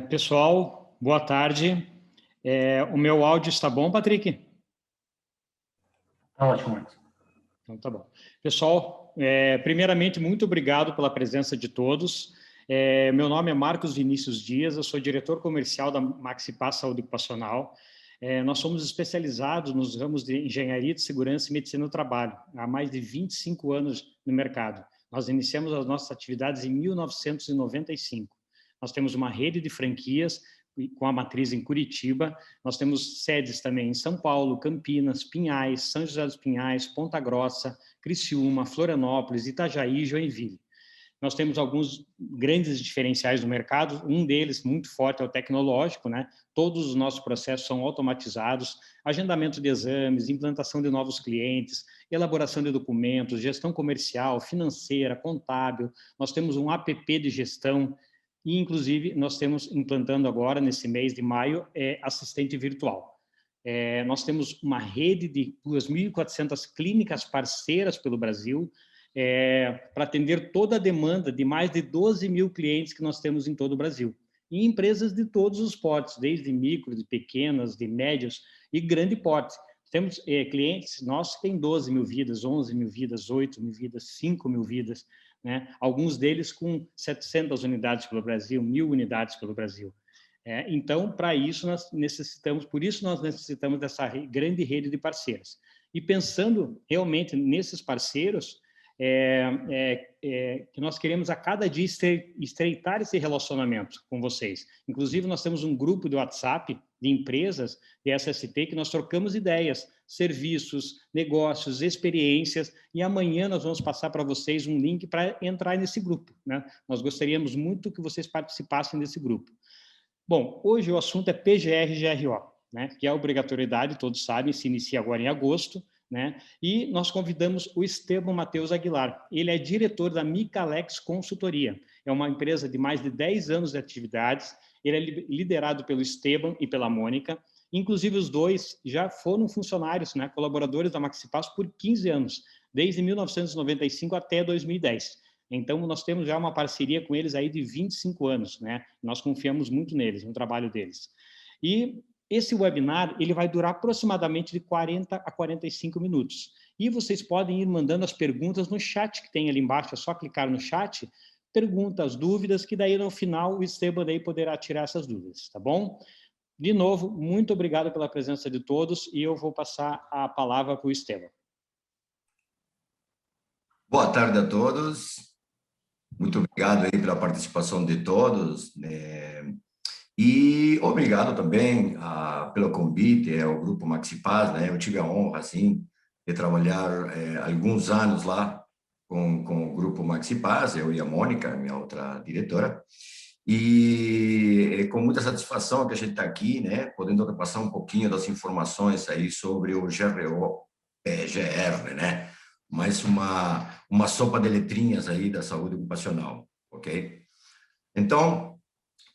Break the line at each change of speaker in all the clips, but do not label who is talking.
Pessoal, boa tarde. O meu áudio está bom, Patrick?
Tá ótimo, Marcos.
Então, tá bom. Pessoal, primeiramente, muito obrigado pela presença de todos. Meu nome é Marcos Vinícius Dias, eu sou diretor comercial da Maxipaz Saúde Ocupacional. Nós somos especializados nos ramos de engenharia de segurança e medicina do trabalho, há mais de 25 anos no mercado. Nós iniciamos as nossas atividades em 1995. Nós temos uma rede de franquias com a matriz em Curitiba. Nós temos sedes também em São Paulo, Campinas, Pinhais, São José dos Pinhais, Ponta Grossa, Criciúma, Florianópolis, Itajaí e Joinville. Nós temos alguns grandes diferenciais no mercado, um deles muito forte é o tecnológico, né? Todos os nossos processos são automatizados, agendamento de exames, implantação de novos clientes, elaboração de documentos, gestão comercial, financeira, contábil. Nós temos um app de gestão e, inclusive, nós estamos implantando agora, nesse mês de maio, assistente virtual. Nós temos uma rede de 2.400 clínicas parceiras pelo Brasil, para atender toda a demanda de mais de 12 mil clientes que nós temos em todo o Brasil. E empresas de todos os portes, desde micro, de pequenas, de médios e grande porte. Temos clientes nossos que têm 12 mil vidas, 11 mil vidas, 8 mil vidas, 5 mil vidas, né? Alguns deles com 700 unidades pelo Brasil, 1.000 unidades pelo Brasil. Então, para isso, nós necessitamos dessa grande rede de parceiros. E pensando realmente nesses parceiros, que nós queremos a cada dia estreitar esse relacionamento com vocês. Inclusive, nós temos um grupo de WhatsApp de empresas de SST que nós trocamos ideias, serviços, negócios, experiências, e amanhã nós vamos passar para vocês um link para entrar nesse grupo, né? Nós gostaríamos muito que vocês participassem desse grupo. Bom, hoje o assunto é PGR-GRO, né? Que é a obrigatoriedade, todos sabem, se inicia agora em agosto, né? E nós convidamos o Esteban Mateus Aguilar. Ele é diretor da Micalex Consultoria. É uma empresa de mais de 10 anos de atividades. Ele é liderado pelo Esteban e pela Mônica. Inclusive, os dois já foram funcionários, né, colaboradores da Maxipaz por 15 anos, desde 1995 até 2010. Então, nós temos já uma parceria com eles aí de 25 anos, né? Nós confiamos muito neles, no trabalho deles. E esse webinar, ele vai durar aproximadamente de 40 a 45 minutos. E vocês podem ir mandando as perguntas no chat que tem ali embaixo, é só clicar no chat, perguntas, dúvidas, que daí no final o Esteban daí poderá tirar essas dúvidas, tá bom? De novo, muito obrigado pela presença de todos e eu vou passar a palavra para o Esteban.
Boa tarde a todos. Muito obrigado aí pela participação de todos, né? E obrigado também pelo convite ao Grupo Maxipaz, né? Eu tive a honra, assim, de trabalhar alguns anos lá com o Grupo Maxipaz, eu e a Mônica, minha outra diretora, e é com muita satisfação que a gente está aqui, né? Podendo repassar um pouquinho das informações aí sobre o GRO, GR, né? Mais uma sopa de letrinhas aí da saúde ocupacional, ok? Então,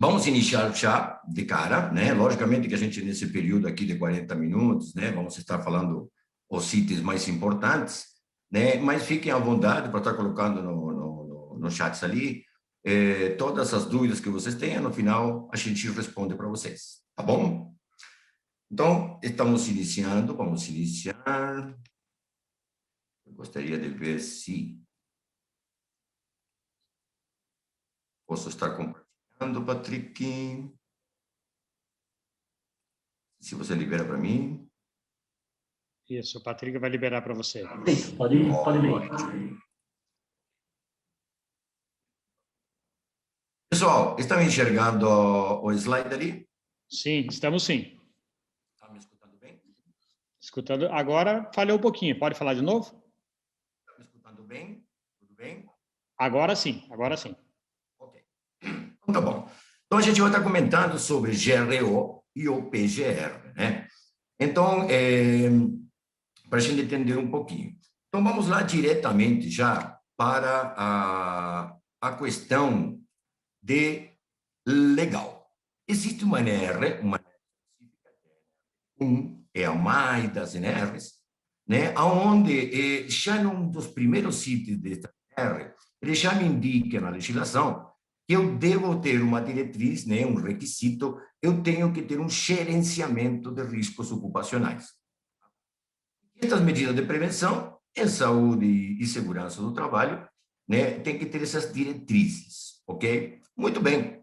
vamos iniciar já de cara, né? Logicamente que a gente, nesse período aqui de 40 minutos, né? Vamos estar falando os itens mais importantes, né? Mas fiquem à vontade para estar colocando no chat ali todas as dúvidas que vocês tenham. No final, a gente responde para vocês, tá bom? Então, estamos iniciando, vamos iniciar. Eu gostaria de ver se posso estar compartilhando, Patrick. Se você libera para mim.
Isso, o Patrick vai liberar para você.
Sim, pode ir.
Pessoal, estão enxergando o slide ali?
Sim, estamos sim.
Está me escutando bem?
Escutando. Agora falhou um pouquinho. Pode falar de novo?
Está me escutando bem? Tudo bem?
Agora sim, agora sim.
Ok. Então, tá bom. Então, a gente vai estar comentando sobre GRO e o PGR, né? Então, para a gente entender um pouquinho. Então, vamos lá diretamente já para a questão de legal. Existe uma NR, é a mais das NRs, né? Onde já num dos primeiros sítios desta NR, ele já me indica na legislação eu devo ter uma diretriz, né, um requisito, eu tenho que ter um gerenciamento de riscos ocupacionais. Estas medidas de prevenção em saúde e segurança do trabalho, né, tem que ter essas diretrizes, ok? Muito bem.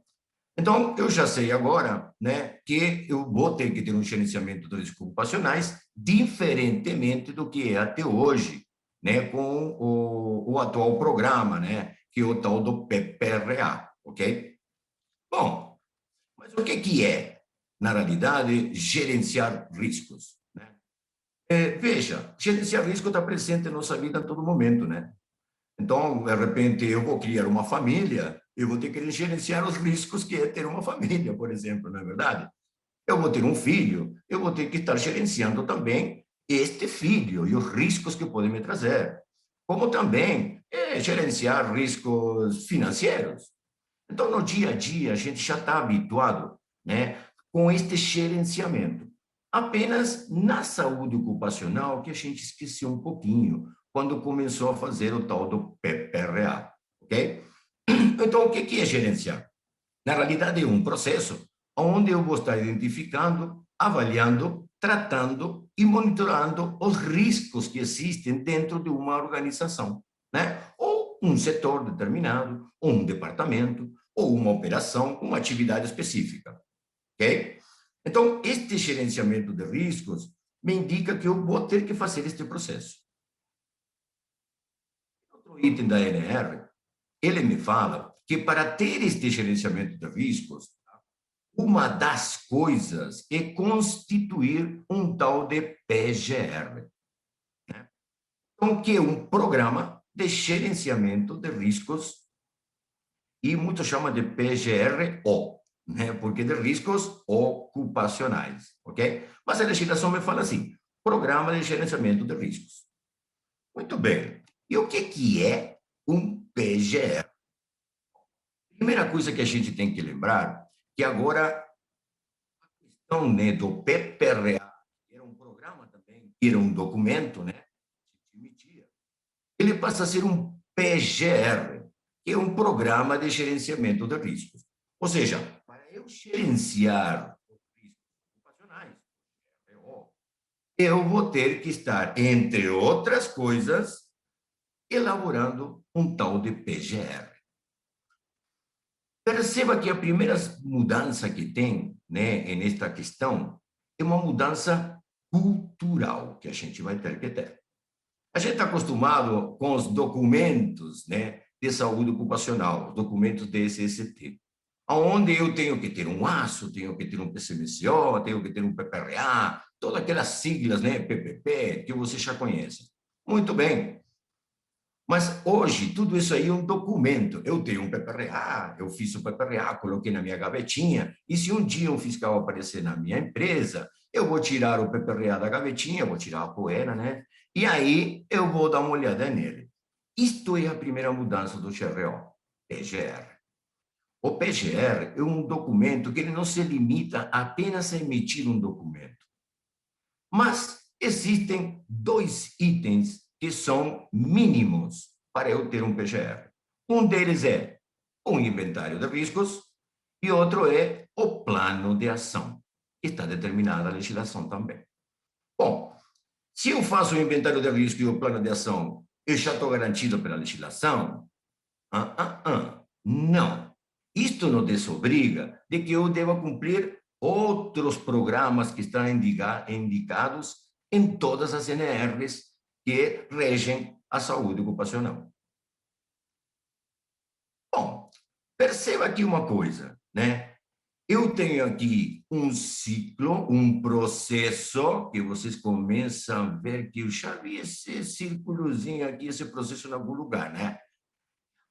Então, eu já sei agora, né, que eu vou ter que ter um gerenciamento de riscos ocupacionais diferentemente do que é até hoje, né, com o atual programa, né, que é o tal do PPRA, ok? Bom, mas o que é, na realidade, gerenciar riscos? Né? Veja, gerenciar risco está presente em nossa vida a todo momento, né? Então, de repente, eu vou criar uma família, eu vou ter que gerenciar os riscos que é ter uma família, por exemplo, não é verdade? Eu vou ter um filho, eu vou ter que estar gerenciando também este filho e os riscos que podem me trazer. Como também gerenciar riscos financeiros. Então, no dia a dia, a gente já está habituado, né, com este gerenciamento. Apenas na saúde ocupacional que a gente esqueceu um pouquinho, quando começou a fazer o tal do PPRA, ok? Então, o que é gerenciar? Na realidade, é um processo onde eu vou estar identificando, avaliando, tratando e monitorando os riscos que existem dentro de uma organização, né? Ou um setor determinado, ou um departamento, ou uma operação, uma atividade específica, ok? Então, este gerenciamento de riscos me indica que eu vou ter que fazer este processo. Outro item da ANR, ele me fala que para ter este gerenciamento de riscos, uma das coisas é constituir um tal de PGR, né? Então, que é um programa de gerenciamento de riscos e muitos chamam de PGRO, né? Porque de riscos ocupacionais, ok? Mas a legislação me fala assim, Programa de Gerenciamento de Riscos. Muito bem. E o que é um PGR? Primeira coisa que a gente tem que lembrar, que agora a questão, né, do PPRA, que era um programa também, que era um documento, né, que se emitia, ele passa a ser um PGR, que é um programa de gerenciamento de riscos. Ou seja, para eu gerenciar os riscos ocupacionais, eu vou ter que estar, entre outras coisas, elaborando um tal de PGR. Perceba que a primeira mudança que tem, né, nesta questão é uma mudança cultural que a gente vai ter que ter. A gente está acostumado com os documentos, né, de saúde ocupacional, os documentos de SST, onde eu tenho que ter um ASSO, tenho que ter um PCMCO, tenho que ter um PPRA, todas aquelas siglas, né, PPP, que você já conhece. Muito bem. Mas hoje, tudo isso aí é um documento. Eu tenho um PPRA, eu fiz o PPRA, coloquei na minha gavetinha, e se um dia um fiscal aparecer na minha empresa, eu vou tirar o PPRA da gavetinha, vou tirar a poeira, né? E aí eu vou dar uma olhada nele. Isto é a primeira mudança do GRO, PGR. O PGR é um documento que ele não se limita apenas a emitir um documento. Mas existem dois itens que são mínimos para eu ter um PGR. Um deles é um inventário de riscos e outro é o plano de ação, que está determinado na legislação também. Bom, se eu faço o inventário de risco e o plano de ação, eu já estou garantido pela legislação? Não. Isto não desobriga de que eu deva cumprir outros programas que estão indicados em todas as NRs que regem a saúde ocupacional. Bom, perceba aqui uma coisa, né? Eu tenho aqui um ciclo, um processo, que vocês começam a ver que eu já vi esse círculozinho aqui, esse processo em algum lugar, né?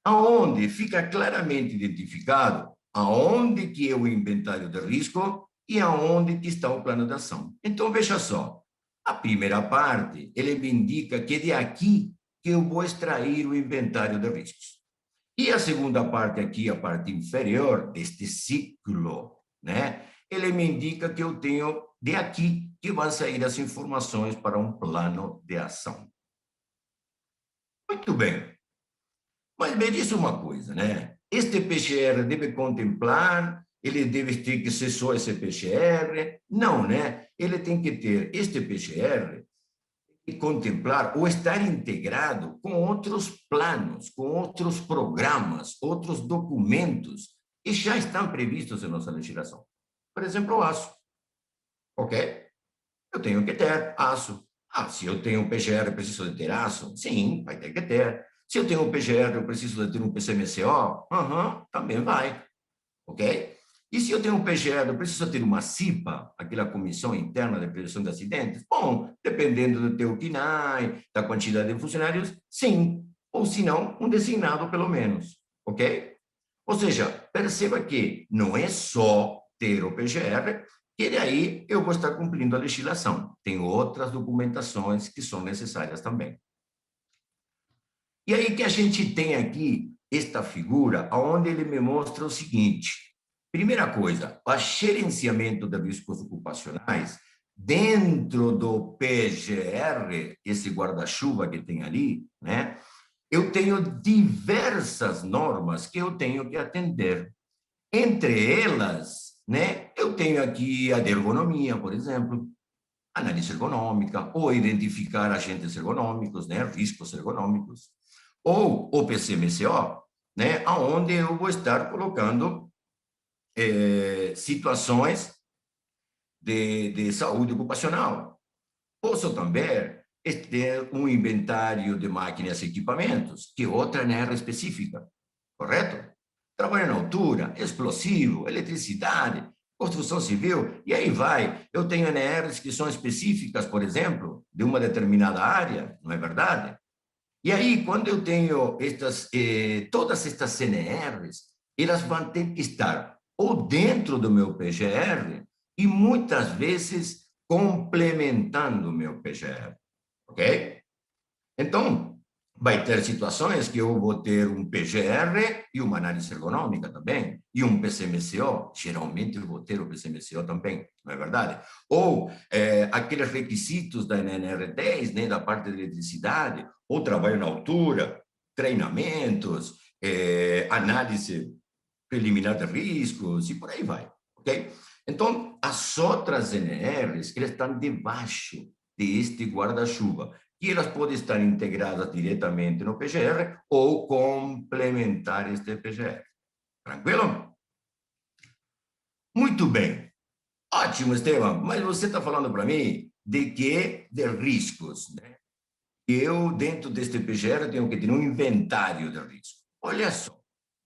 Aonde fica claramente identificado aonde que é o inventário de risco e aonde que está o plano de ação. Então, veja só, a primeira parte, ele me indica que é de aqui que eu vou extrair o inventário de riscos. E a segunda parte aqui, a parte inferior deste ciclo, né? Ele me indica que eu tenho de aqui que vão sair as informações para um plano de ação. Muito bem. Mas me diz uma coisa, né? este PGR deve contemplar, ele deve ter que ser só esse PGR? Não, né? Ele tem que ter este PGR e contemplar ou estar integrado com outros planos, com outros programas, outros documentos que já estão previstos em nossa legislação. Por exemplo, o aço. Ok? Eu tenho que ter aço. Se eu tenho um PGR, eu preciso de ter aço? Sim, vai ter que ter. Se eu tenho um PGR, eu preciso de ter um PCMCO? Também vai. Ok? E se eu tenho um PGR, eu preciso ter uma CIPA, aquela Comissão Interna de Prevenção de Acidentes? Bom, dependendo do teu CNAE, da quantidade de funcionários, sim. Ou se não, um designado pelo menos. Ok? Ou seja, perceba que não é só ter o PGR, que daí eu vou estar cumprindo a legislação. Tem outras documentações que são necessárias também. E aí que a gente tem aqui esta figura, onde ele me mostra o seguinte. Primeira coisa, o gerenciamento de riscos ocupacionais dentro do PGR, esse guarda-chuva que tem ali, né? Eu tenho diversas normas que eu tenho que atender. Entre elas, né, eu tenho aqui a de ergonomia, por exemplo, análise ergonômica, ou identificar agentes ergonômicos, né, riscos ergonômicos, ou o PCMCO, né, onde eu vou estar colocando situações de saúde ocupacional. Posso também ter um inventário de máquinas e equipamentos, que é outra NR específica, correto? Trabalho na altura, explosivo, eletricidade, construção civil, e aí vai. Eu tenho NRs que são específicas, por exemplo, de uma determinada área, não é verdade? E aí, quando eu tenho todas estas CNRs, elas vão ter que estar ou dentro do meu PGR e muitas vezes complementando o meu PGR, ok? Então, vai ter situações que eu vou ter um PGR e uma análise ergonômica também, e um PCMCO, geralmente eu vou ter o PCMCO também, não é verdade? Ou aqueles requisitos da NNR10, né, da parte de eletricidade, ou trabalho na altura, treinamentos, análise preliminar de riscos, e por aí vai, ok? Então, as outras NRs, elas estão debaixo deste guarda-chuva, e elas podem estar integradas diretamente no PGR ou complementar este PGR. Tranquilo? Muito bem. Ótimo, Estevam. Mas você está falando para mim de quê? De riscos, né? Eu, dentro deste PGR, tenho que ter um inventário de risco. Olha só,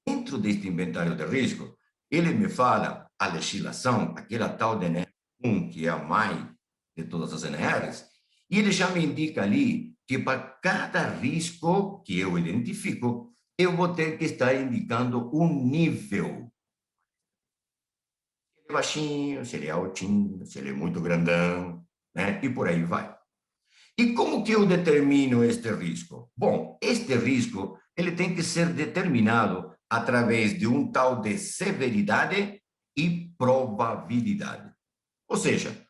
dentro deste inventário de risco, ele me fala a legislação, aquela tal de NR1, que é a mãe de todas as NRs, e ele já me indica ali que para cada risco que eu identifico, eu vou ter que estar indicando um nível. Se ele é baixinho, se ele é altinho, se ele é muito grandão, né? E por aí vai. E como que eu determino este risco? Bom, este risco ele tem que ser determinado através de um tal de severidade e probabilidade. Ou seja,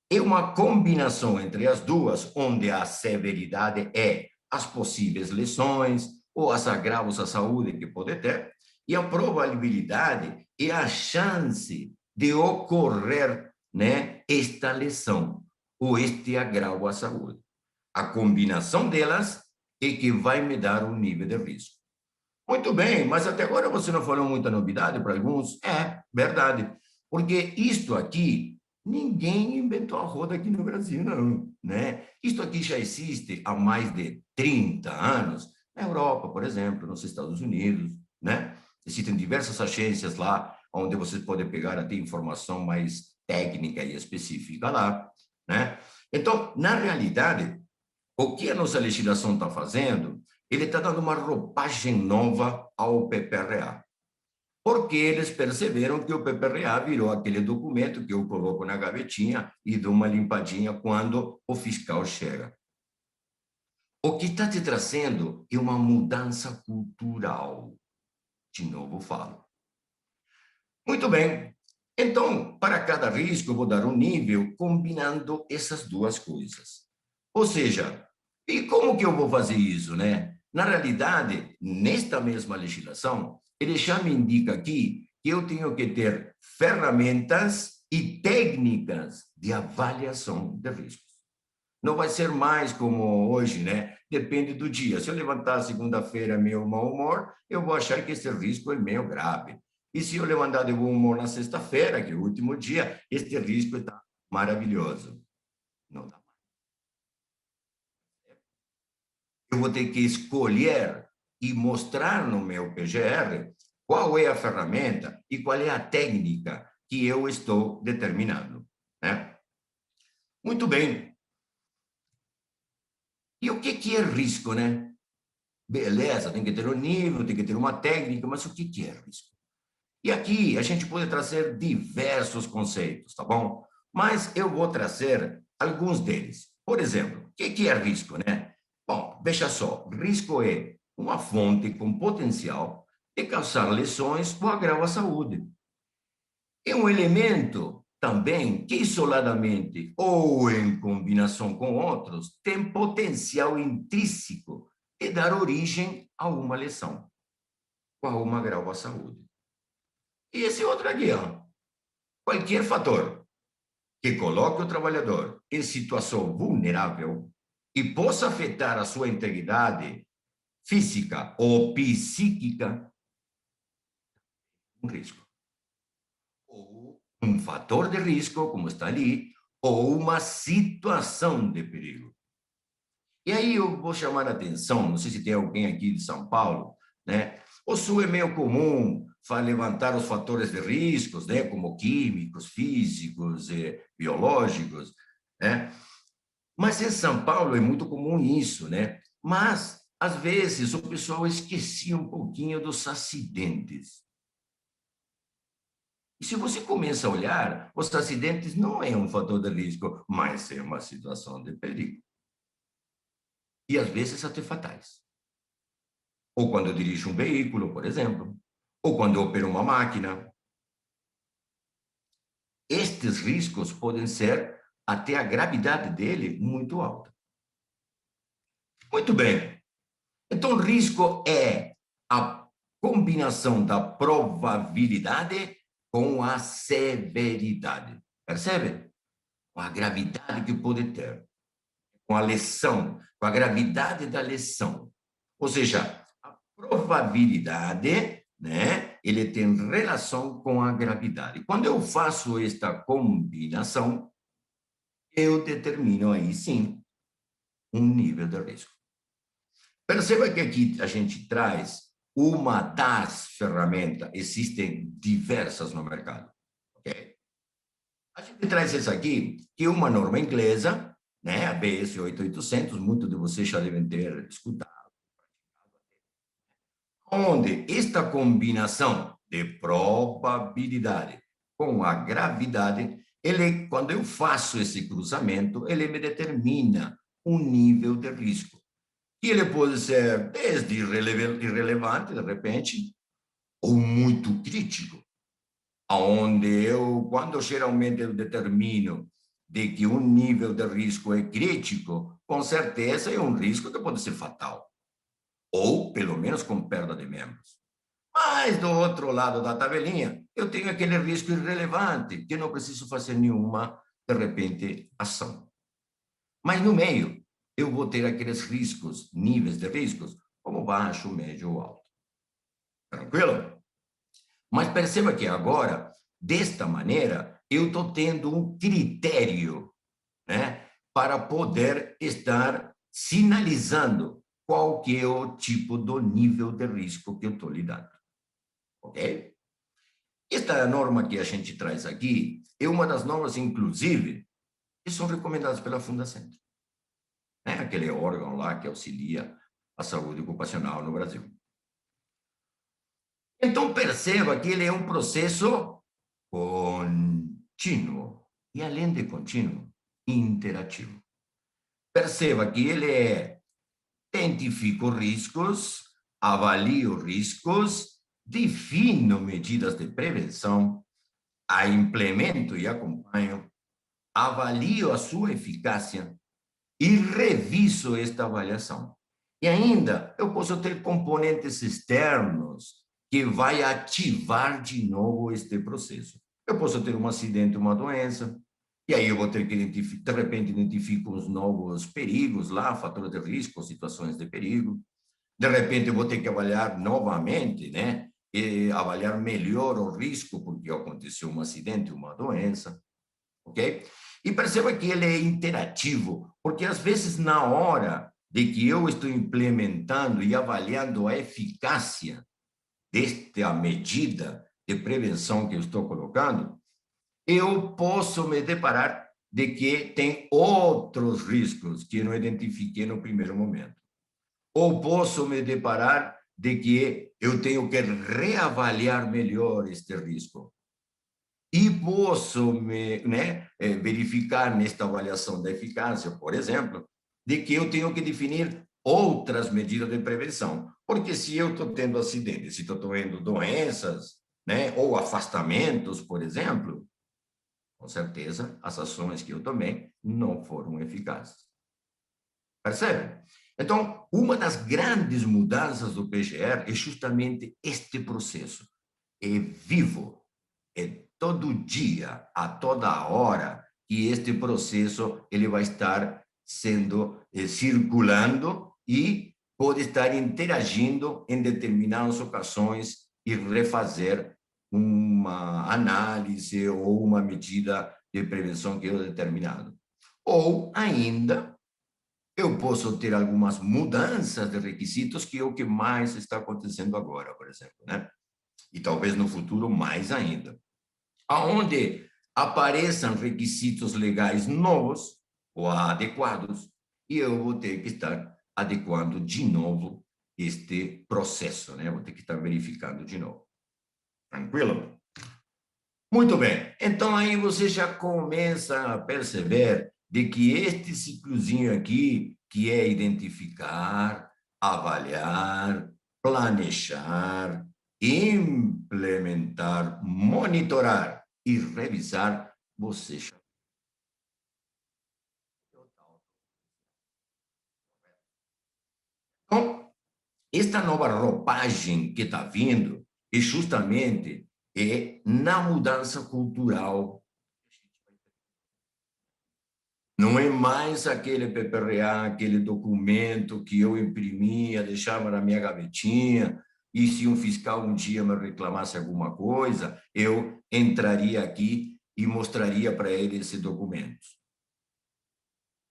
é uma combinação entre as duas, onde a severidade é as possíveis lesões ou os agravos à saúde que pode ter, e a probabilidade é a chance de ocorrer, né, esta lesão ou este agravo à saúde. A combinação delas é que vai me dar um nível de risco. Muito bem, mas até agora você não falou muita novidade para alguns? É, verdade. Porque isto aqui, ninguém inventou a roda aqui no Brasil, não, né? Isto aqui já existe há mais de 30 anos, na Europa, por exemplo, nos Estados Unidos, né? Existem diversas agências lá, onde você pode pegar até informação mais técnica e específica lá, né? Então, na realidade, o que a nossa legislação está fazendo, ele está dando uma roupagem nova ao PPRA. Porque eles perceberam que o PPRA virou aquele documento que eu coloco na gavetinha e dou uma limpadinha quando o fiscal chega. O que está te trazendo é uma mudança cultural. De novo falo. Muito bem. Então, para cada risco, eu vou dar um nível combinando essas duas coisas. Ou seja, e como que eu vou fazer isso, né? Na realidade, nesta mesma legislação, ele já me indica aqui que eu tenho que ter ferramentas e técnicas de avaliação de riscos. Não vai ser mais como hoje, né? Depende do dia. Se eu levantar segunda-feira meio mau humor, eu vou achar que esse risco é meio grave. E se eu levantar de bom humor na sexta-feira, que é o último dia, este risco está maravilhoso. Não dá mais. Eu vou ter que escolher e mostrar no meu PGR qual é a ferramenta e qual é a técnica que eu estou determinando, né? Muito bem. E o que é risco, né? Beleza, tem que ter um nível, tem que ter uma técnica, mas o que é risco? E aqui a gente pode trazer diversos conceitos, tá bom? Mas eu vou trazer alguns deles. Por exemplo, o que é risco, né? Bom, veja só, risco é uma fonte com potencial de causar lesões ou agravo à saúde. É um elemento também que isoladamente ou em combinação com outros tem potencial intrínseco de dar origem a uma lesão ou a um agravo à saúde. E esse outro aqui, ó, qualquer fator que coloque o trabalhador em situação vulnerável e possa afetar a sua integridade física ou psíquica, um risco. Ou um fator de risco, como está ali, ou uma situação de perigo. E aí eu vou chamar a atenção, não sei se tem alguém aqui de São Paulo, né? O Sul é meio comum levantar os fatores de riscos, né? Como químicos, físicos, biológicos, né? Mas em São Paulo é muito comum isso, né? Mas, às vezes, o pessoal esquecia um pouquinho dos acidentes. E se você começa a olhar, os acidentes não é um fator de risco, mas é uma situação de perigo. E, às vezes, até fatais. Ou quando eu dirijo um veículo, por exemplo, ou quando eu opero uma máquina. Estes riscos podem ser, até a gravidade dele, muito alta. Muito bem. Então, risco é a combinação da probabilidade com a severidade. Percebe? Com a gravidade que pode ter. Com a lesão, com a gravidade da lesão. Ou seja, a probabilidade, né, ele tem relação com a gravidade. Quando eu faço esta combinação, eu determino aí sim um nível de risco. Perceba que aqui a gente traz uma das ferramentas, existem diversas no mercado, ok? A gente traz essa aqui, que é uma norma inglesa, né, a BS 8800, muitos de vocês já devem ter escutado, onde esta combinação de probabilidade com a gravidade, ele, quando eu faço esse cruzamento, ele me determina um nível de risco. E ele pode ser desde irrelevante, de repente, ou muito crítico, onde eu, quando geralmente eu determino de que um nível de risco é crítico, com certeza é um risco que pode ser fatal, ou pelo menos com perda de membros. Mas do outro lado da tabelinha, eu tenho aquele risco irrelevante, que não preciso fazer nenhuma, de repente, ação. Mas no meio, eu vou ter aqueles riscos, níveis de riscos, como baixo, médio ou alto. Tranquilo? Mas perceba que agora, desta maneira, eu estou tendo um critério, né, para poder estar sinalizando qual que é o tipo do nível de risco que eu estou lidando. Ok? Esta norma que a gente traz aqui é uma das normas, inclusive, que são recomendadas pela Fundacentro. Né? Aquele órgão lá que auxilia a saúde ocupacional no Brasil. Então, perceba que ele é um processo contínuo e, além de contínuo, interativo. Perceba que ele identifica riscos, avalia os riscos, defino medidas de prevenção, a implemento e acompanho, avalio a sua eficácia e reviso esta avaliação. E ainda, eu posso ter componentes externos que vai ativar de novo este processo. Eu posso ter um acidente, uma doença, e aí eu vou ter que identificar, de repente, identifico os novos perigos lá, fatores de risco, situações de perigo. De repente, eu vou ter que avaliar novamente, né? E avaliar melhor o risco, porque aconteceu um acidente, uma doença, ok? E perceba que ele é interativo, porque às vezes, na hora de que eu estou implementando e avaliando a eficácia desta medida de prevenção que eu estou colocando, eu posso me deparar de que tem outros riscos que eu não identifiquei no primeiro momento. Ou posso me deparar de que eu tenho que reavaliar melhor este risco. E posso verificar nesta avaliação da eficácia, por exemplo, de que eu tenho que definir outras medidas de prevenção. Porque se eu estou tendo acidentes, se estou tendo doenças, né, ou afastamentos, por exemplo, com certeza as ações que eu tomei não foram eficazes. Percebe? Então, uma das grandes mudanças do PGR é justamente este processo. É vivo, é todo dia, a toda hora, que este processo ele vai estar sendo circulando e pode estar interagindo em determinadas ocasiões e refazer uma análise ou uma medida de prevenção que eu determinado. Ou ainda eu posso ter algumas mudanças de requisitos, que é o que mais está acontecendo agora, por exemplo, né? E talvez no futuro mais ainda. Aonde apareçam requisitos legais novos ou adequados, e eu vou ter que estar adequando de novo este processo, né? Vou ter que estar verificando de novo. Tranquilo? Muito bem. Então aí você já começa a perceber de que este ciclozinho aqui, que é identificar, avaliar, planejar, implementar, monitorar e revisar, você já... Então, esta nova roupagem que está vindo é justamente na mudança cultural. Não é mais aquele PPRA, aquele documento que eu imprimia, deixava na minha gavetinha, e se um fiscal um dia me reclamasse alguma coisa, eu entraria aqui e mostraria para ele esse documento.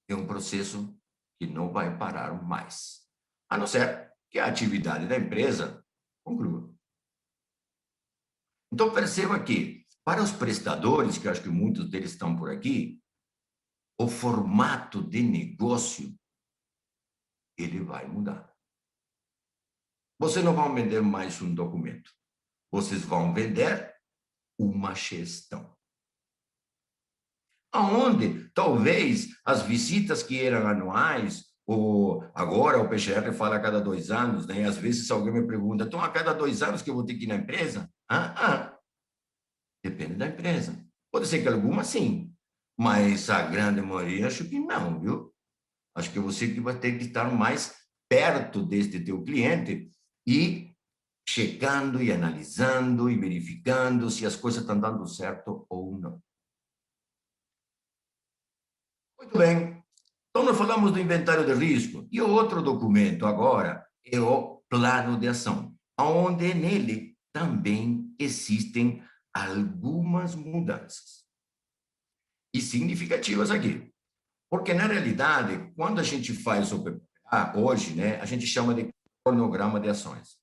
É um processo que não vai parar mais, a não ser que a atividade da empresa conclua. Então, perceba que, para os prestadores, que eu acho que muitos deles estão por aqui, o formato de negócio ele vai mudar. Vocês não vão vender mais um documento. Vocês vão vender uma gestão. Aonde talvez as visitas que eram anuais, ou agora o PGR fala a cada 2 anos, né? Às vezes alguém me pergunta, então a cada 2 anos que eu vou ter que ir na empresa? Depende da empresa. Pode ser que alguma sim, mas a grande maioria acho que não, viu? Acho que você que vai ter que estar mais perto deste teu cliente e checando e analisando e verificando se as coisas estão dando certo ou não. Muito bem. Então, nós falamos do inventário de risco. E o outro documento agora é o plano de ação, onde nele também existem algumas mudanças. E significativas aqui. Porque, na realidade, quando a gente faz o PPA, hoje, né, a gente chama de cronograma de ações.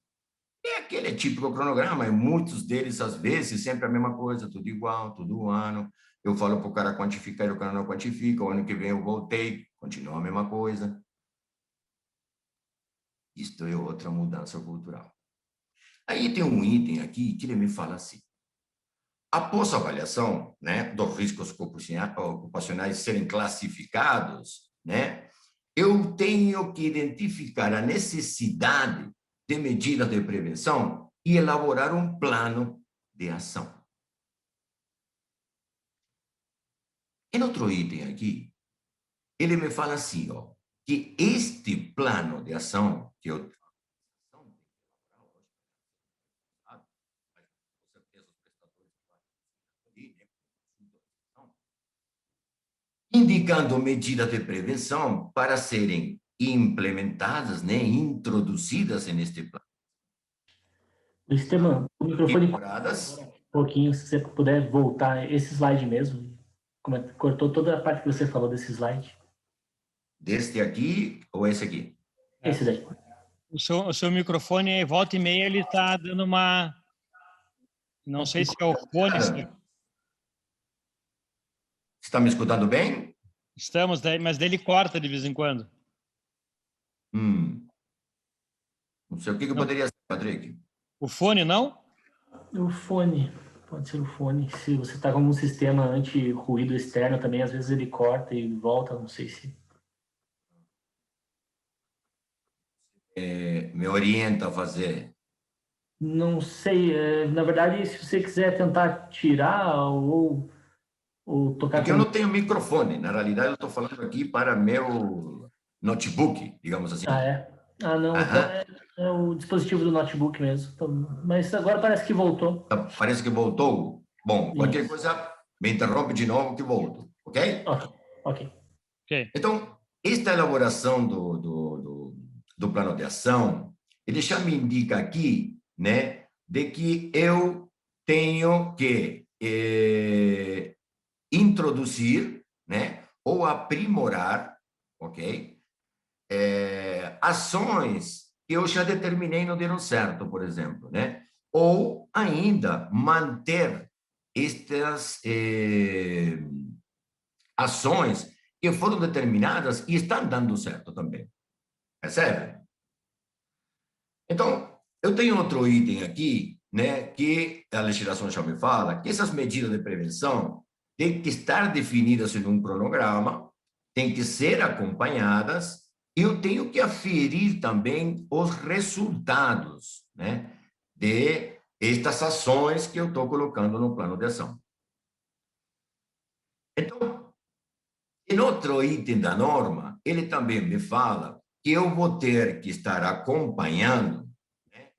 É aquele típico cronograma, e muitos deles, às vezes, sempre a mesma coisa, tudo igual, todo ano. Eu falo para o cara quantificar e o cara não quantifica, o ano que vem eu voltei, continua a mesma coisa. Isto é outra mudança cultural. Aí tem um item aqui que ele me fala assim: após a avaliação, né, dos riscos ocupacionais serem classificados, né, eu tenho que identificar a necessidade de medidas de prevenção e elaborar um plano de ação. Em outro item aqui, ele me fala assim, ó, que este plano de ação que eu indicando medidas de prevenção para serem implementadas, né, introduzidas neste plano.
Esteban, o microfone
Temporadas.
um pouquinho, se você puder voltar esse slide mesmo. Cortou toda a parte que você falou desse slide.
Deste aqui ou esse aqui?
Esse daí.
O seu microfone, volta e meia, ele está dando uma... Não sei se é o fone...
Está me escutando bem?
Estamos, mas dele corta de vez em quando.
Não sei o que
Não.
poderia ser, Patrick.
O fone, não?
O fone. Pode ser o fone. Se você está com um sistema anti-ruído externo também, às vezes ele corta e volta, não sei se...
Me orienta a fazer.
Não sei. Na verdade, se você quiser tentar tirar ou tocar...
Porque eu não tenho microfone. Na realidade, eu estou falando aqui para meu notebook, digamos assim.
Ah, é? Ah, não. Então é o dispositivo do notebook mesmo. Então, mas agora parece que voltou.
Parece que voltou. Bom, qualquer coisa, me interrompe de novo que volto, ok?
Ok.
Então, esta elaboração do plano de ação, ele já me indica aqui, né, de que eu tenho que introduzir, né, ou aprimorar, ok? Ações que eu já determinei não deram certo, por exemplo, né? Ou ainda manter estas ações que foram determinadas e estão dando certo também. Percebe? Então, eu tenho outro item aqui, né, que a legislação já me fala, que essas medidas de prevenção têm que estar definidas em um cronograma, têm que ser acompanhadas, e eu tenho que aferir também os resultados, né, de estas ações que eu estou colocando no plano de ação. Então, em outro item da norma, ele também me fala que eu vou ter que estar acompanhando, né,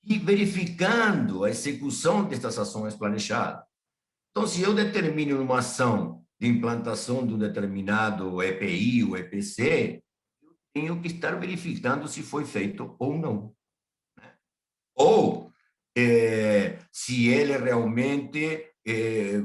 e verificando a execução dessas ações planejadas. Então, se eu determino uma ação de implantação de um determinado EPI ou EPC, eu tenho que estar verificando se foi feito ou não. Né? Ou se ele realmente...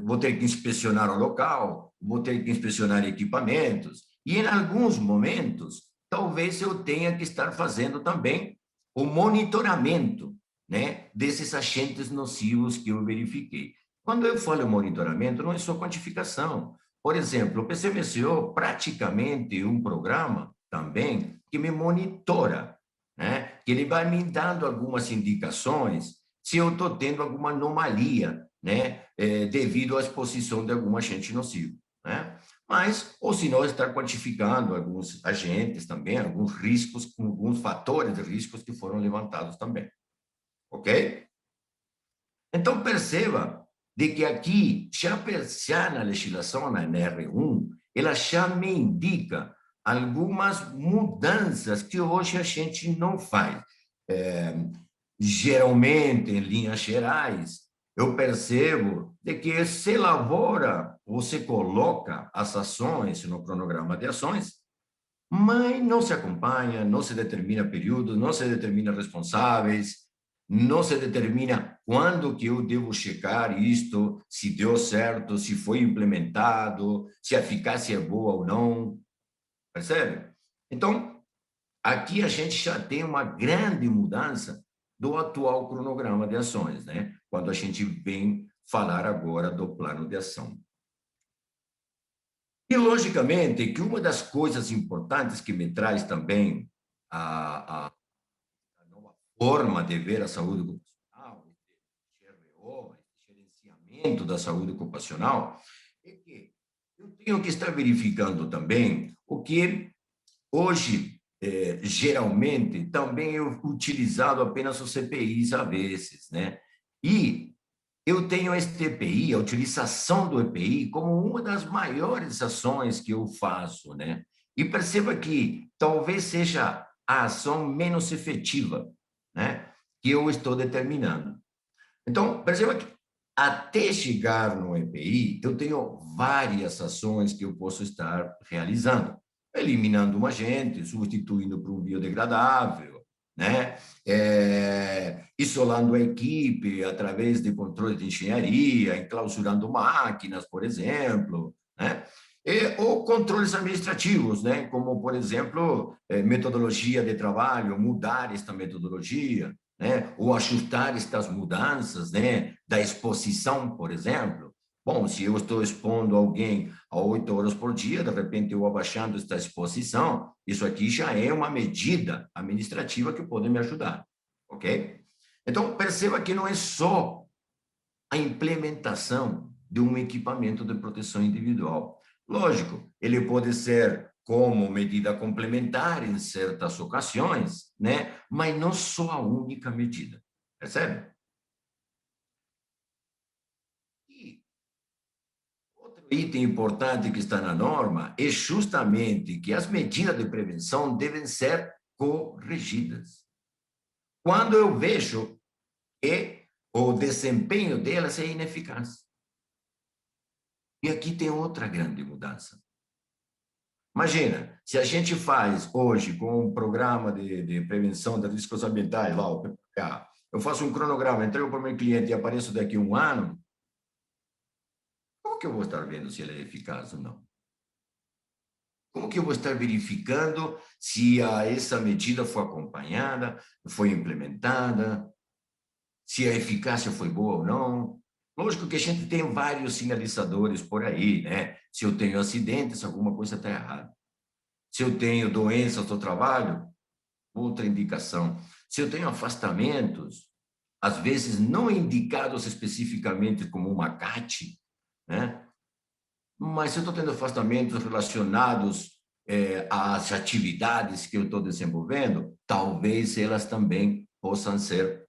vou ter que inspecionar o local, vou ter que inspecionar equipamentos, e em alguns momentos, talvez eu tenha que estar fazendo também o monitoramento, né, desses agentes nocivos que eu verifiquei. Quando eu falo monitoramento, não é só quantificação. Por exemplo, o PCMSO praticamente é um programa também que me monitora, né, que ele vai me dando algumas indicações se eu estou tendo alguma anomalia, né, devido à exposição de algum agente nocivo, né? Mas, ou se não, estar quantificando alguns agentes também, alguns riscos, alguns fatores de riscos que foram levantados também, ok? Então, perceba de que aqui, já na legislação, na NR1, ela já me indica algumas mudanças que hoje a gente não faz. Geralmente, em linhas gerais, eu percebo de que se elabora, você coloca as ações no cronograma de ações, mas não se acompanha, não se determina período, não se determina responsáveis, não se determina quando que eu devo checar isto, se deu certo, se foi implementado, se a eficácia é boa ou não, percebe? Então, aqui a gente já tem uma grande mudança do atual cronograma de ações, né? Quando a gente vem falar agora do plano de ação. E, logicamente, que uma das coisas importantes que me traz também a nova forma de ver a saúde ocupacional, GRO, gerenciamento da saúde ocupacional, é que eu tenho que estar verificando também o que hoje, geralmente, também é utilizado apenas os CPIs a vezes, né? E eu tenho este EPI, a utilização do EPI, como uma das maiores ações que eu faço, né? E perceba que talvez seja a ação menos efetiva, né, que eu estou determinando. Então, perceba que até chegar no EPI, eu tenho várias ações que eu posso estar realizando. Eliminando um agente, substituindo por um biodegradável, né? Isolando a equipe através de controle de engenharia, enclausurando máquinas, por exemplo, né? Ou controles administrativos, né? Como, por exemplo, metodologia de trabalho, mudar esta metodologia, né? Ou ajustar estas mudanças, né? Da exposição, por exemplo. Bom, se eu estou expondo alguém a 8 horas por dia, de repente eu abaixando esta exposição, isso aqui já é uma medida administrativa que pode me ajudar, ok? Então, perceba que não é só a implementação de um equipamento de proteção individual. Lógico, ele pode ser como medida complementar em certas ocasiões, né? Mas não só a única medida, percebe? E outro item importante que está na norma é justamente que as medidas de prevenção devem ser corrigidas. Quando eu vejo que o desempenho delas é ineficaz. E aqui tem outra grande mudança. Imagina, se a gente faz hoje com um programa de prevenção de riscos ambientais, lá, o PPA, eu faço um cronograma, entrego para o meu cliente e apareço daqui a um ano, como que eu vou estar vendo se ele é eficaz ou não? Como que eu vou estar verificando se essa medida foi acompanhada, foi implementada, se a eficácia foi boa ou não? Lógico que a gente tem vários sinalizadores por aí, né? Se eu tenho acidentes, alguma coisa está errada. Se eu tenho doenças do trabalho, outra indicação. Se eu tenho afastamentos, às vezes não indicados especificamente como uma CAT, né? Mas se eu estou tendo afastamentos relacionados às atividades que eu estou desenvolvendo, talvez elas também possam ser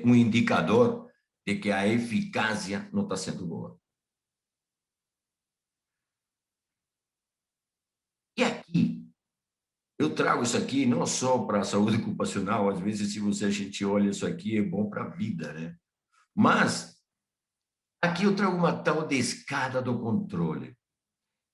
um indicador de que a eficácia não está sendo boa. E aqui, eu trago isso aqui não só para a saúde ocupacional, às vezes, se a gente olha isso aqui, é bom para a vida, né? Mas aqui eu trago uma tal de escada do controle.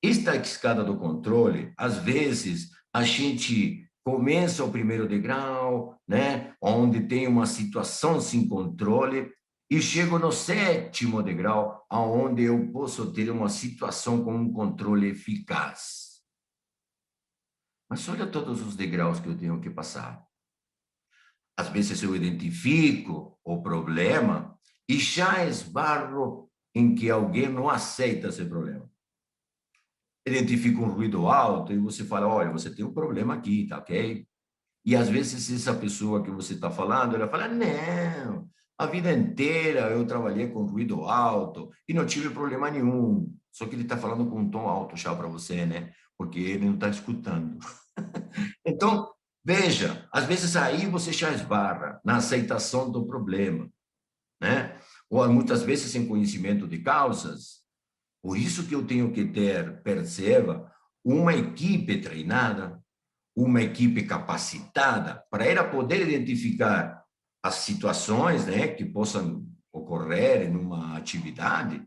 Esta escada do controle, às vezes, a gente começa o primeiro degrau, né, onde tem uma situação sem controle, e chego no 7º degrau, onde eu posso ter uma situação com um controle eficaz. Mas olha todos os degraus que eu tenho que passar. Às vezes eu identifico o problema e já esbarro em que alguém não aceita esse problema. Identifica um ruído alto e você fala, olha, você tem um problema aqui, tá ok? E às vezes essa pessoa que você está falando, ela fala, não, a vida inteira eu trabalhei com ruído alto e não tive problema nenhum. Só que ele está falando com um tom alto já para você, né? Porque ele não está escutando. Então, veja, às vezes aí você já esbarra na aceitação do problema, né? Ou muitas vezes sem conhecimento de causas. Por isso que eu tenho que ter, perceba, uma equipe treinada, uma equipe capacitada para ela poder identificar as situações, né, que possam ocorrer em uma atividade,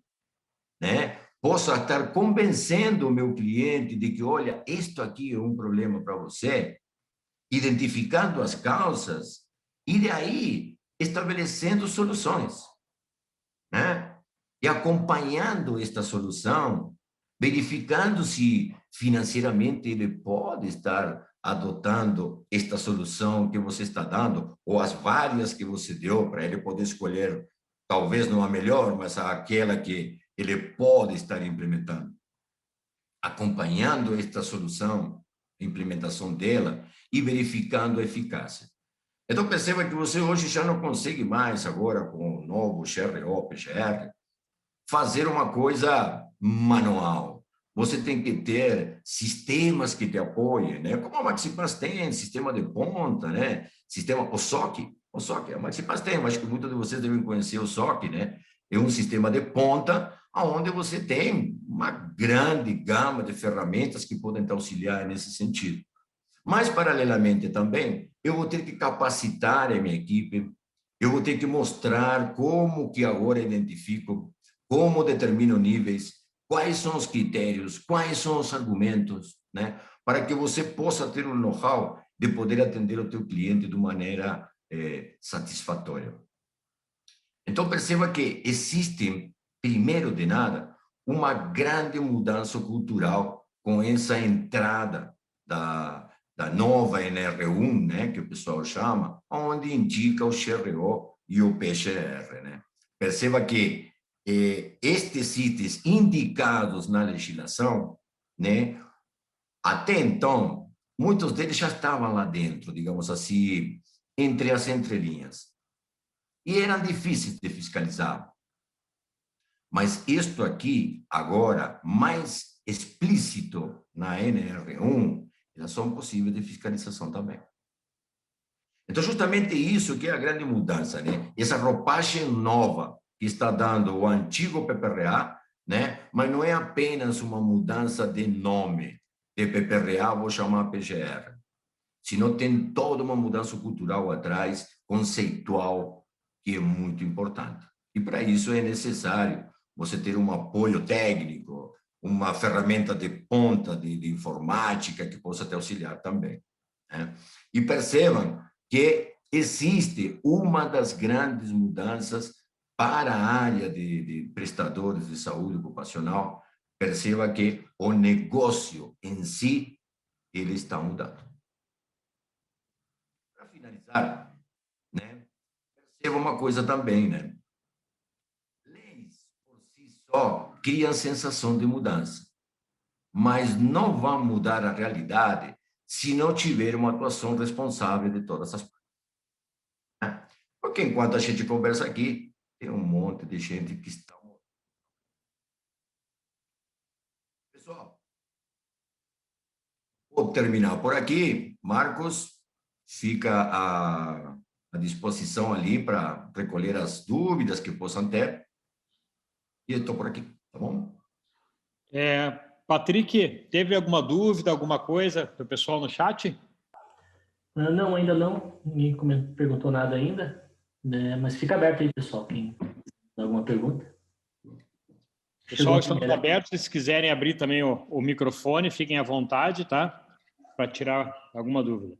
né? Possa estar convencendo o meu cliente de que, olha, isto aqui é um problema para você, identificando as causas e daí estabelecendo soluções, né? E acompanhando esta solução, verificando se financeiramente ele pode estar adotando esta solução que você está dando, ou as várias que você deu para ele poder escolher, talvez não a melhor, mas aquela que ele pode estar implementando. Acompanhando esta solução, a implementação dela, e verificando a eficácia. Então, perceba que você hoje já não consegue mais, agora com o novo GRO, PGR, fazer uma coisa manual. Você tem que ter sistemas que te apoiem, né? Como a Maxipass tem, sistema de ponta, né? Sistema, o SOC, a Maxipass tem, acho que muitos de vocês devem conhecer o SOC, né? É um sistema de ponta, onde você tem uma grande gama de ferramentas que podem te auxiliar nesse sentido. Mas, paralelamente também, eu vou ter que capacitar a minha equipe, eu vou ter que mostrar como que agora identifico, como determino níveis, quais são os critérios, quais são os argumentos, né? Para que você possa ter um know-how de poder atender o teu cliente de maneira satisfatória. Então, perceba que existe, primeiro de nada, uma grande mudança cultural com essa entrada da nova NR1, né, que o pessoal chama, onde indica o XRO e o PGR. Né? Perceba que estes itens indicados na legislação, né, até então, muitos deles já estavam lá dentro, digamos assim, entre as entrelinhas. E eram difíceis de fiscalizar. Mas isto aqui, agora, mais explícito na NR1, elas são possíveis de fiscalização também. Então, justamente isso que é a grande mudança, né? Essa roupagem nova que está dando o antigo PPRA, né? Mas não é apenas uma mudança de nome, de PPRA, vou chamar PGR. Senão tem toda uma mudança cultural atrás, conceitual, que é muito importante. E para isso é necessário você ter um apoio técnico, uma ferramenta de ponta de informática que possa te auxiliar também. Né? E percebam que existe uma das grandes mudanças para a área de prestadores de saúde ocupacional. Perceba que o negócio em si, ele está mudando. Para finalizar, né, perceba uma coisa também, né? Leis, por si só, criam sensação de mudança, mas não vão mudar a realidade se não tiver uma atuação responsável de todas as partes. Né? Porque enquanto a gente conversa aqui, tem um monte de gente que está... Pessoal, vou terminar por aqui. Marcos, fica à disposição ali para recolher as dúvidas que possam ter. E eu estou por aqui, tá bom?
Patrick, teve alguma dúvida, alguma coisa do pessoal no chat?
Não, ainda não. Ninguém perguntou nada ainda. Né? Mas fica aberto aí, pessoal. Quem tem alguma pergunta?
Pessoal, estamos abertos. Se quiserem abrir também o microfone, fiquem à vontade, tá? Para tirar alguma dúvida.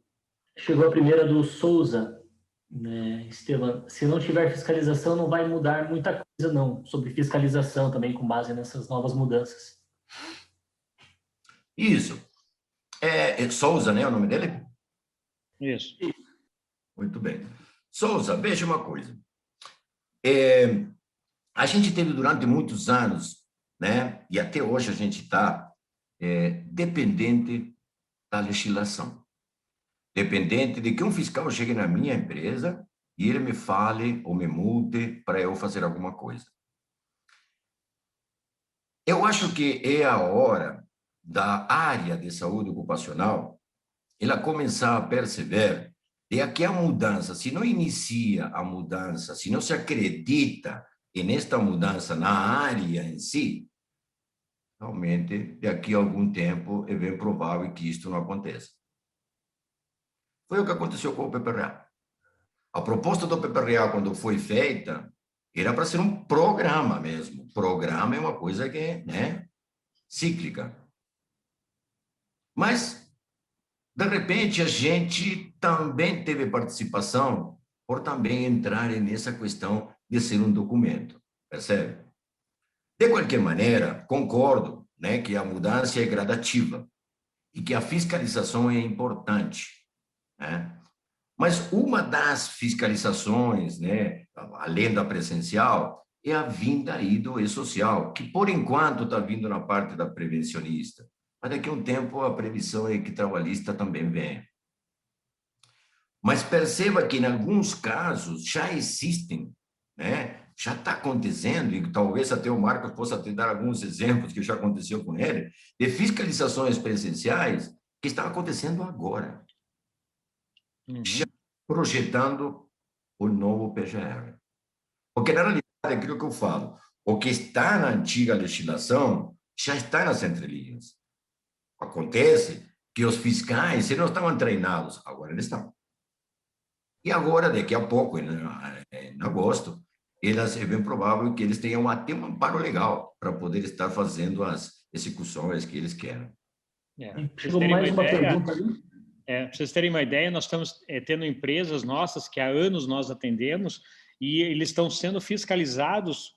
Chegou a primeira do Souza. Né, Estevam, se não tiver fiscalização, não vai mudar muita coisa, não. Sobre fiscalização também, com base nessas novas mudanças.
Isso. É Souza, né? O nome dele?
Isso.
Muito bem. Souza, veja uma coisa. A gente teve durante muitos anos, né? E até hoje a gente está dependente da legislação. Dependente de que um fiscal chegue na minha empresa e ele me fale ou me multe para eu fazer alguma coisa. Eu acho que é a hora da área de saúde ocupacional ela começar a perceber de que a mudança, se não inicia a mudança, se não se acredita nesta mudança na área em si, realmente, daqui a algum tempo, é bem provável que isto não aconteça. Foi o que aconteceu com o PPRA. A proposta do PPRA, quando foi feita, era para ser um programa mesmo. Programa é uma coisa que é, né, cíclica. Mas, de repente, a gente também teve participação por também entrar nessa questão de ser um documento, percebe? De qualquer maneira, concordo, né, que a mudança é gradativa e que a fiscalização é importante, né? Mas uma das fiscalizações, né, além da presencial, é a vinda aí do e-social, que por enquanto está vindo na parte da prevencionista, mas daqui a um tempo a previsão é que trabalhista também vem. Mas perceba que em alguns casos já existem, né, já está acontecendo, e talvez até o Marcos possa te dar alguns exemplos que já aconteceu com ele, de fiscalizações presenciais que estão acontecendo agora. Já projetando o novo PGR. Porque, na realidade, é aquilo que eu falo. O que está na antiga legislação já está nas entrelinhas. Acontece que os fiscais, eles não estavam treinados, agora eles estão. E agora, daqui a pouco, em agosto, é bem provável que eles tenham até um amparo legal para poder estar fazendo as execuções que eles querem.
Chegou mais uma pergunta ali.
Para vocês terem uma ideia, nós estamos tendo empresas nossas que há anos nós atendemos e eles estão sendo fiscalizados.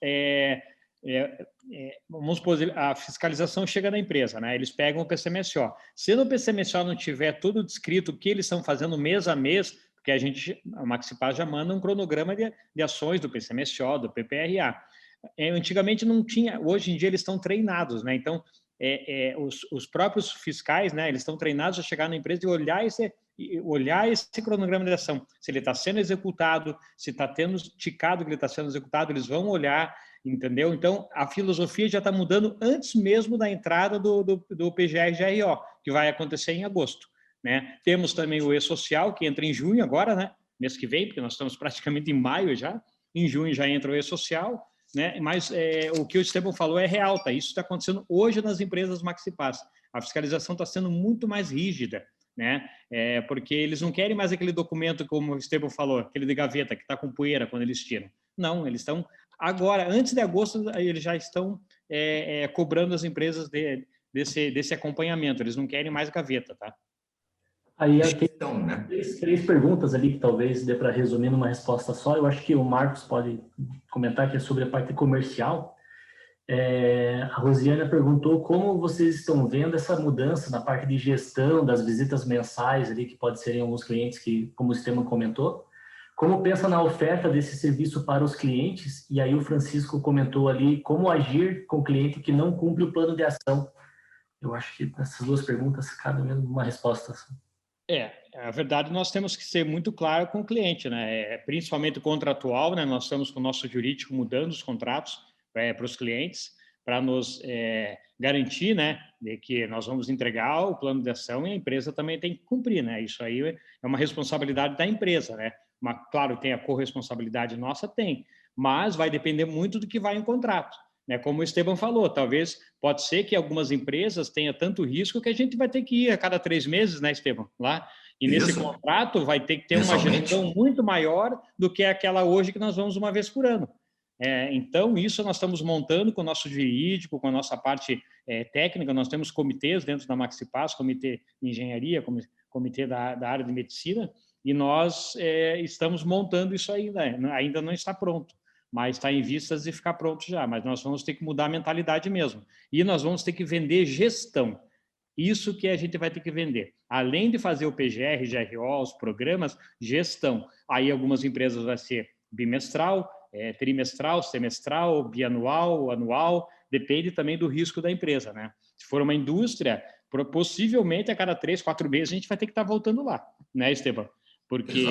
Vamos supor, a fiscalização chega na empresa, né? Eles pegam o PCMSO. Se no PCMSO não tiver tudo descrito o que eles estão fazendo mês a mês, porque a Maxipass já manda um cronograma de ações do PCMSO, do PPRA. Antigamente não tinha, hoje em dia eles estão treinados, né? Então, os próprios fiscais, né? Eles estão treinados a chegar na empresa e olhar esse cronograma de ação, se ele está sendo executado, se está tendo ticado que ele está sendo executado, eles vão olhar, entendeu? Então, a filosofia já está mudando antes mesmo da entrada do PGR-GRO, que vai acontecer em agosto, né? Temos também o E-Social, que entra em junho agora, né? Mês que vem, porque nós estamos praticamente em maio já, em junho já entra o E-Social, né? Mas o que o Esteban falou é real, tá? Isso está acontecendo hoje nas empresas Maxipass. A fiscalização está sendo muito mais rígida, né? Porque eles não querem mais aquele documento, como o Esteban falou, aquele de gaveta, que está com poeira quando eles tiram. Não, eles estão... Agora, antes de agosto, eles já estão cobrando as empresas desse acompanhamento. Eles não querem mais gaveta, tá?
Aí tem três perguntas ali que talvez dê para resumir numa resposta só. Eu acho que o Marcos pode comentar, que é sobre a parte comercial. A Rosiana perguntou como vocês estão vendo essa mudança na parte de gestão das visitas mensais ali, que pode ser em alguns clientes, que, como o Esteban comentou. Como pensa na oferta desse serviço para os clientes? E aí o Francisco comentou ali como agir com o cliente que não cumpre o plano de ação. Eu acho que essas duas perguntas cabem uma resposta.
A verdade, nós temos que ser muito claro com o cliente, né? Principalmente o contratual, né? Nós estamos com o nosso jurídico mudando os contratos para os clientes, para nos garantir, né, de que nós vamos entregar o plano de ação e a empresa também tem que cumprir, né? Isso aí é uma responsabilidade da empresa, né? Claro, tem a corresponsabilidade nossa, tem, mas vai depender muito do que vai em contrato. Né, como o Esteban falou, talvez pode ser que algumas empresas tenham tanto risco que a gente vai ter que ir a cada 3 meses, né, Esteban? Lá. E nesse contrato vai ter que ter uma gestão muito maior do que aquela hoje que nós vamos uma vez por ano. Então, isso nós estamos montando com o nosso jurídico, com a nossa parte técnica. Nós temos comitês dentro da Maxipass, comitê de engenharia, comitê da área de medicina, e nós estamos montando isso ainda não está pronto, mas está em vistas de ficar pronto já. Mas nós vamos ter que mudar a mentalidade mesmo. E nós vamos ter que vender gestão. Isso que a gente vai ter que vender. Além de fazer o PGR, GRO, os programas, gestão. Aí algumas empresas vai ser bimestral, trimestral, semestral, bianual, anual, depende também do risco da empresa, né? Se for uma indústria, possivelmente a cada 3, 4 meses a gente vai ter que estar voltando lá, né, Esteban? Porque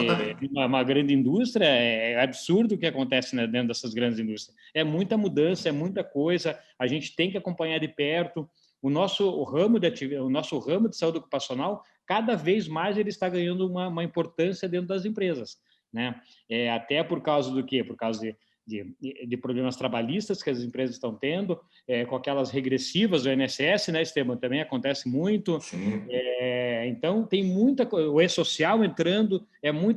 uma grande indústria é absurdo o que acontece, né, dentro dessas grandes indústrias. É muita mudança, é muita coisa, a gente tem que acompanhar de perto. O nosso ramo de saúde ocupacional, cada vez mais ele está ganhando uma importância dentro das empresas, né? Até por causa do quê? Por causa de problemas trabalhistas que as empresas estão tendo, com aquelas regressivas do INSS, né, Esteban? Também acontece muito. Então, tem muita coisa. O E-Social entrando,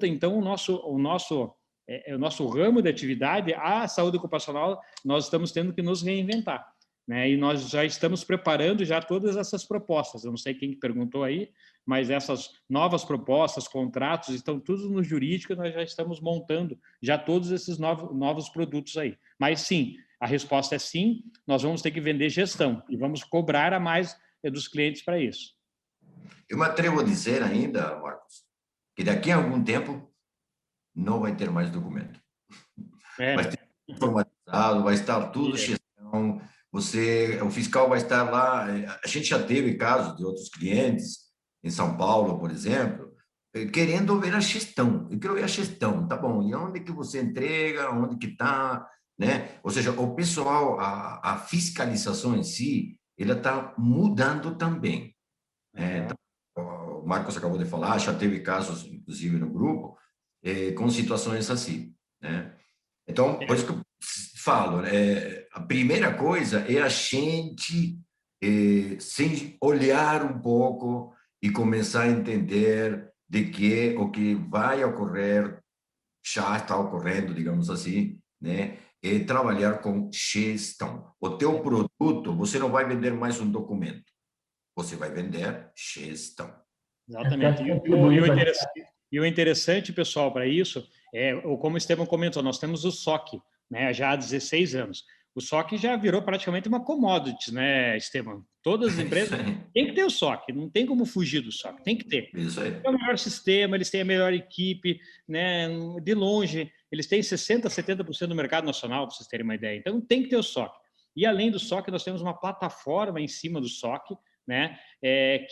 então, o nosso ramo de atividade, a saúde ocupacional, nós estamos tendo que nos reinventar, né? E nós já estamos preparando já todas essas propostas. Eu não sei quem perguntou aí, mas essas novas propostas, contratos, estão tudo no jurídico, nós já estamos montando já todos esses novos produtos aí. Mas sim, a resposta é sim, nós vamos ter que vender gestão e vamos cobrar a mais dos clientes para isso.
Eu me atrevo a dizer ainda, Marcos, que daqui a algum tempo não vai ter mais documento. Vai ter informatizado, vai estar tudo gestão, o fiscal vai estar lá. A gente já teve casos de outros clientes, em São Paulo, por exemplo, querendo ver a gestão. Eu quero ver a gestão, tá bom, e onde que você entrega, onde que está, né? Ou seja, o pessoal, a fiscalização em si, ela está mudando também. Então, o Marcos acabou de falar, já teve casos, inclusive no grupo, com situações assim, né? Então, por isso que falo, a primeira coisa é a gente sem olhar um pouco e começar a entender de que o que vai ocorrer já está ocorrendo, digamos assim, né? É trabalhar com gestão. O teu produto, você não vai vender mais um documento, você vai vender gestão.
Exatamente. E o interessante, pessoal, para isso, como o Esteban comentou, nós temos o SOC, né, já há 16 anos. O SOC já virou praticamente uma commodity, né, Esteban? Todas as empresas têm que ter o SOC, não tem como fugir do SOC, tem que ter.
Isso aí.
É o melhor sistema, eles têm a melhor equipe, né, de longe, eles têm 60%, 70% do mercado nacional, para vocês terem uma ideia. Então, tem que ter o SOC. E, além do SOC, nós temos uma plataforma em cima do SOC, né,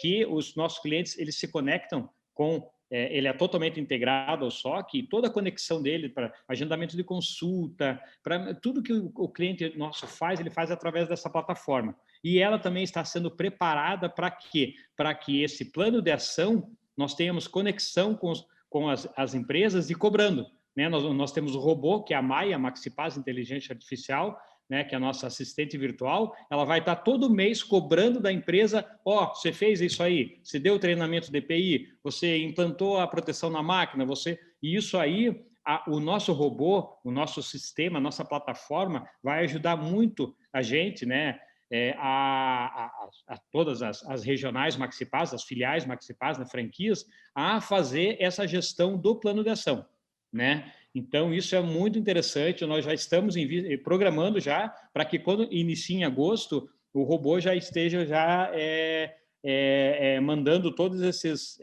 que os nossos clientes eles se conectam com, ele é totalmente integrado ao SOC, e toda a conexão dele para agendamento de consulta, para tudo que o cliente nosso faz, ele faz através dessa plataforma. E ela também está sendo preparada para quê? Para que esse plano de ação nós tenhamos conexão com as empresas e cobrando. Né? Nós temos o robô, que é a Maia, a Maxipaz Inteligência Artificial, né, que é a nossa assistente virtual, ela vai estar todo mês cobrando da empresa, você fez isso aí, você deu treinamento de EPI, você implantou a proteção na máquina, e isso aí, o nosso robô, o nosso sistema, a nossa plataforma vai ajudar muito a gente, né, a todas as regionais Maxipaz, as filiais Maxipaz, né, franquias, a fazer essa gestão do plano de ação, né? Então, isso é muito interessante, nós já estamos programando já para que quando inicie em agosto, o robô já esteja já mandando todos esses,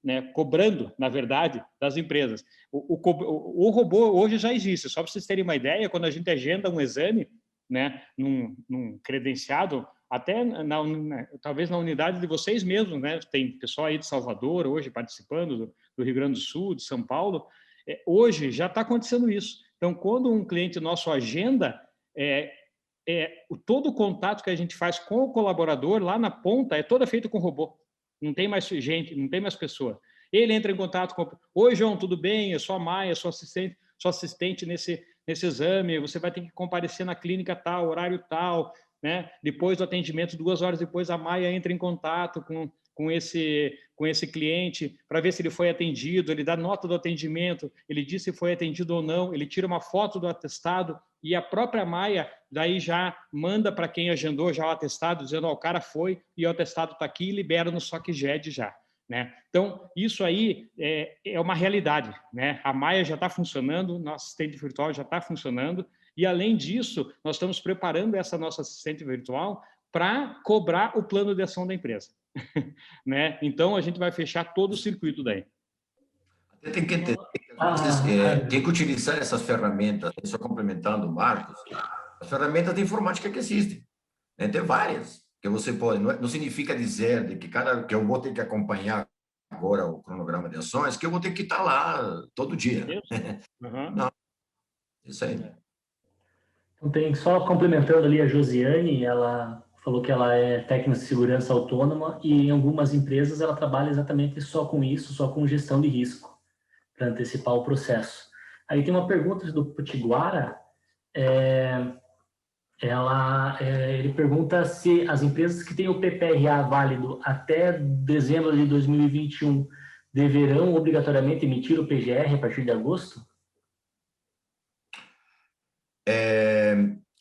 né, cobrando, na verdade, das empresas. O robô hoje já existe, só para vocês terem uma ideia, quando a gente agenda um exame, né, num credenciado, até talvez na unidade de vocês mesmos, né, tem pessoal aí de Salvador hoje participando, do Rio Grande do Sul, de São Paulo. Hoje já está acontecendo isso. Então, quando um cliente nosso agenda, todo o contato que a gente faz com o colaborador lá na ponta é todo feito com robô. Não tem mais gente, não tem mais pessoa. Ele entra em contato com... Oi, João, tudo bem? Eu sou a Maia, sou assistente nesse exame, você vai ter que comparecer na clínica tal, horário tal, né? Depois do atendimento, 2 horas depois, a Maia entra em contato com esse cliente para ver se ele foi atendido, ele dá nota do atendimento, ele diz se foi atendido ou não, ele tira uma foto do atestado e a própria Maia daí já manda para quem agendou já o atestado, dizendo, o cara foi e o atestado está aqui e libera no SOCGED já. Né? Então, isso aí é uma realidade. Né? A Maia já está funcionando, nosso assistente virtual já está funcionando, e além disso, nós estamos preparando essa nossa assistente virtual para cobrar o plano de ação da empresa. Né? Então, a gente vai fechar todo o circuito daí.
Tem que entender que tem que utilizar essas ferramentas, só complementando o Marcos, as ferramentas de informática que existem. Né? Tem várias que você pode, não significa dizer de que eu vou ter que acompanhar agora o cronograma de ações, que eu vou ter que estar lá todo dia.
Uhum.
Não, isso aí.
Então, tem só complementando ali a Josiane, ela falou que ela é técnica de segurança autônoma e em algumas empresas ela trabalha exatamente só com isso, só com gestão de risco, para antecipar o processo. Aí tem uma pergunta do Potiguara, ele pergunta se as empresas que têm o PPRA válido até dezembro de 2021 deverão obrigatoriamente emitir o PGR a partir de agosto?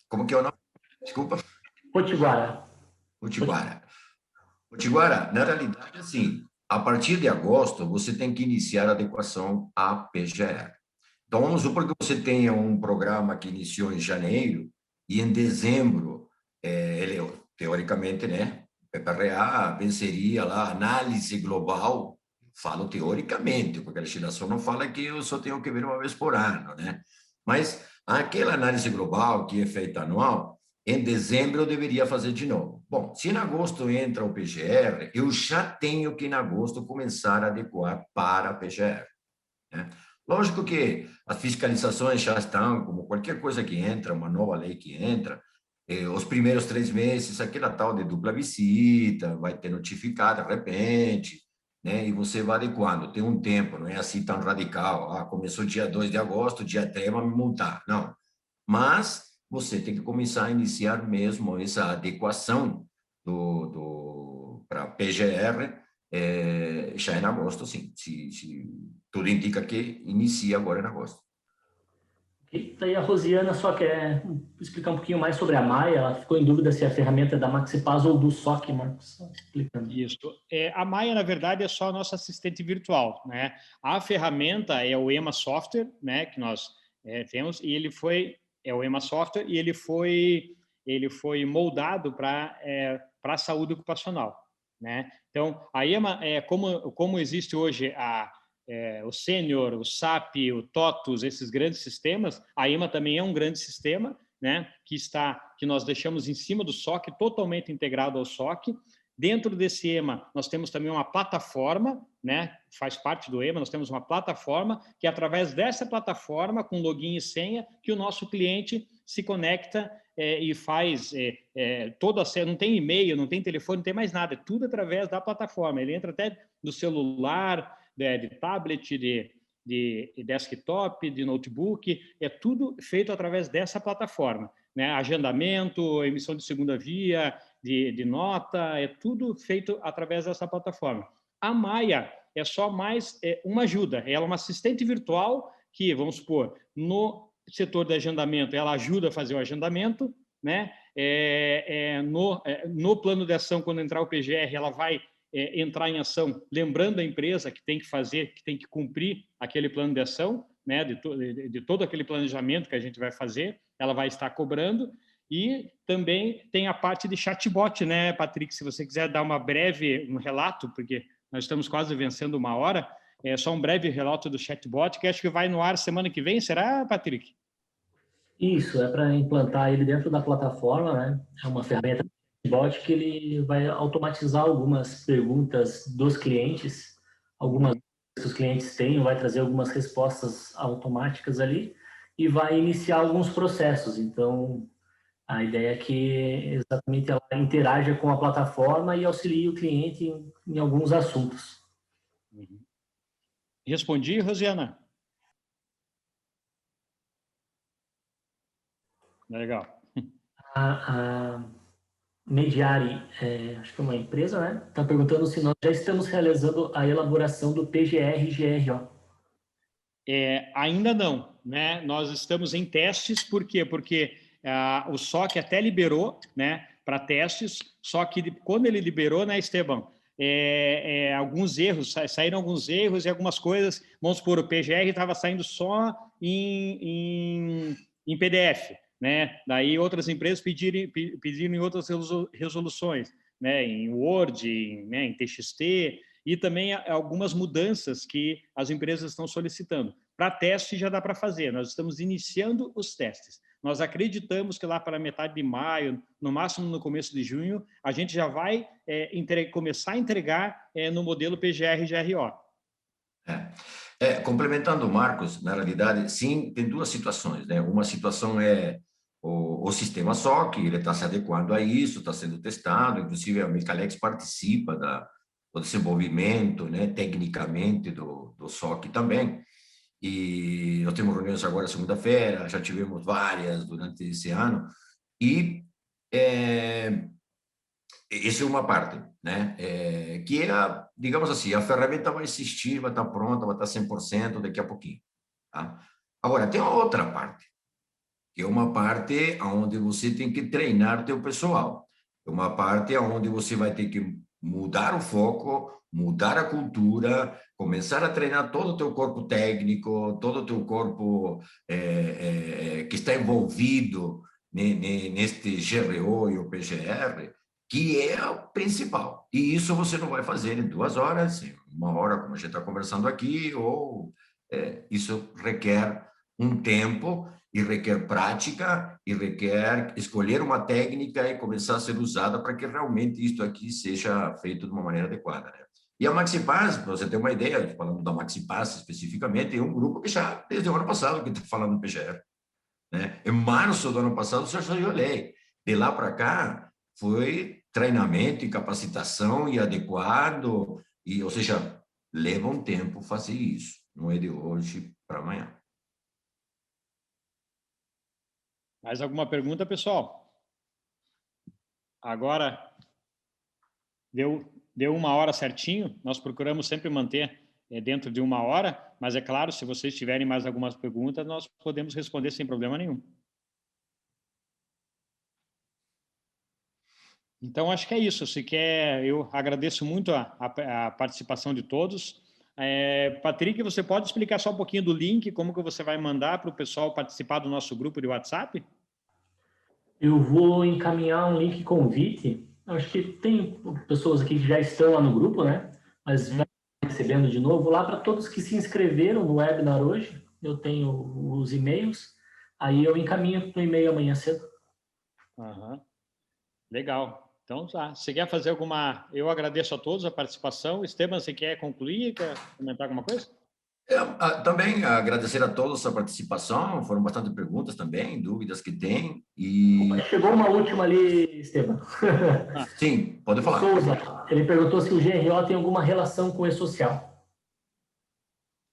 Como que é o nome? Desculpa.
Potiguara.
Potiguara, na realidade, assim, a partir de agosto, você tem que iniciar a adequação à PGR. Então, vamos supor que você tenha um programa que iniciou em janeiro e em dezembro, ele, teoricamente, né, PPRA venceria lá a análise global, falo teoricamente, porque a legislação não fala que eu só tenho que ver uma vez por ano, né? Mas aquela análise global que é feita anual, em dezembro eu deveria fazer de novo. Bom, se em agosto entra o PGR, eu já tenho que em agosto começar a adequar para a PGR, né? Lógico que as fiscalizações já estão, como qualquer coisa que entra, uma nova lei que entra, os primeiros 3 meses, aquela tal de dupla visita, vai ter notificado de repente, né? E você vai adequando, tem um tempo, não é assim tão radical, começou dia 2 de agosto, dia 3 vai me multar, não. Mas você tem que começar a iniciar mesmo essa adequação para PGR já em agosto, sim. Tudo indica que inicia agora em agosto.
E daí a Rosiana só quer explicar um pouquinho mais sobre a Maia. Ela ficou em dúvida se a ferramenta é da Maxipass ou do SOC, Marcos. Explicando.
Isso. A Maia, na verdade, é só a nossa assistente virtual, né? A ferramenta é o EMA Software, né? Que nós temos, e ele é o EMA Software, e ele foi moldado para a saúde ocupacional, né? Então, a EMA, como existe hoje o Sênior, o SAP, o TOTUS, esses grandes sistemas, a EMA também é um grande sistema, né? Que nós deixamos em cima do SOC, totalmente integrado ao SOC. Dentro desse EMA, nós temos também uma plataforma, né? Faz parte do EMA, nós temos uma plataforma que, através dessa plataforma, com login e senha, que o nosso cliente se conecta e faz toda a... Não tem e-mail, não tem telefone, não tem mais nada, é tudo através da plataforma. Ele entra até do celular, de tablet, de desktop, de notebook, é tudo feito através dessa plataforma, né? Agendamento, emissão de segunda via, de nota, é tudo feito através dessa plataforma. A Maia é só mais uma ajuda, ela é uma assistente virtual que, vamos supor, no setor de agendamento, ela ajuda a fazer o agendamento, né? No plano de ação, quando entrar o PGR, ela vai entrar em ação, lembrando a empresa que tem que fazer, que tem que cumprir aquele plano de ação, né? De todo aquele planejamento que a gente vai fazer, ela vai estar cobrando. E também tem a parte de chatbot, né, Patrick? Se você quiser dar um relato, porque nós estamos quase vencendo 1 hora, só um breve relato do chatbot, que acho que vai no ar semana que vem, será, Patrick?
Isso, é para implantar ele dentro da plataforma, né? É uma ferramenta de bot que ele vai automatizar algumas perguntas dos clientes, algumas que os clientes têm, vai trazer algumas respostas automáticas ali e vai iniciar alguns processos. Então, a ideia é que exatamente ela interaja com a plataforma e auxilie o cliente em alguns assuntos.
Respondi, Rosiana? Legal.
A Mediari, acho que é uma empresa, né? Está perguntando se nós já estamos realizando a elaboração do PGR-GRO.
Ainda não, né? Nós estamos em testes, por quê? Porque o SOC até liberou, né, para testes, só que quando ele liberou, né, Esteban, alguns erros, saíram alguns erros e algumas coisas, vamos supor, o PGR estava saindo só em PDF, né? Daí outras empresas pediram em outras resoluções, né, em Word, em TXT, e também algumas mudanças que as empresas estão solicitando. Para teste já dá para fazer, nós estamos iniciando os testes. Nós acreditamos que lá para metade de maio, no máximo no começo de junho, a gente já vai começar a entregar no modelo PGR-GRO.
Complementando o Marcos, na realidade, sim, tem duas situações, né? Uma situação é o sistema SOC, ele está se adequando a isso, está sendo testado, inclusive a Micalex participa do desenvolvimento, né, tecnicamente do SOC também. E nós temos reuniões agora segunda-feira, já tivemos várias durante esse ano, e essa é uma parte, né? Que digamos assim, a ferramenta vai existir, vai estar pronta, vai estar 100% daqui a pouquinho. Tá? Agora, tem uma outra parte, que é uma parte onde você tem que treinar o teu pessoal. É uma parte onde você vai ter que mudar o foco, mudar a cultura, começar a treinar todo o teu corpo técnico, todo o teu corpo que está envolvido neste GRO e o PGR, que é o principal. E isso você não vai fazer em 2 horas, em 1 hora, como a gente está conversando aqui, ou isso requer um tempo e requer prática e requer escolher uma técnica e começar a ser usada para que realmente isto aqui seja feito de uma maneira adequada, né? E a Maxipass, para você ter uma ideia, falando da Maxipass especificamente, é um grupo que já, desde o ano passado, que está falando do PGR, né? Em março do ano passado, já saiu a lei. De lá para cá, foi treinamento e capacitação e adequado, ou seja, leva um tempo fazer isso, não é de hoje para amanhã.
Mais alguma pergunta, pessoal? Agora, deu 1 hora certinho. Nós procuramos sempre manter dentro de 1 hora, mas é claro, se vocês tiverem mais algumas perguntas, nós podemos responder sem problema nenhum. Então, acho que é isso. Eu agradeço muito a participação de todos. Patrick, você pode explicar só um pouquinho do link, como que você vai mandar para o pessoal participar do nosso grupo de WhatsApp?
Eu vou encaminhar um link convite. Acho que tem pessoas aqui que já estão lá no grupo, né? Mas vai recebendo de novo lá para todos que se inscreveram no webinar hoje. Eu tenho os e-mails. Aí eu encaminho no e-mail amanhã cedo.
Uhum. Legal. Então, tá. Você quer fazer alguma... Eu agradeço a todos a participação. Esteban, você quer concluir? Quer comentar alguma coisa?
Também agradecer a todos a participação. Foram bastante perguntas também, dúvidas que tem. E...
Chegou uma última ali, Esteban.
Sim, pode falar.
Souza, ele perguntou se o GRO tem alguma relação com o e-social.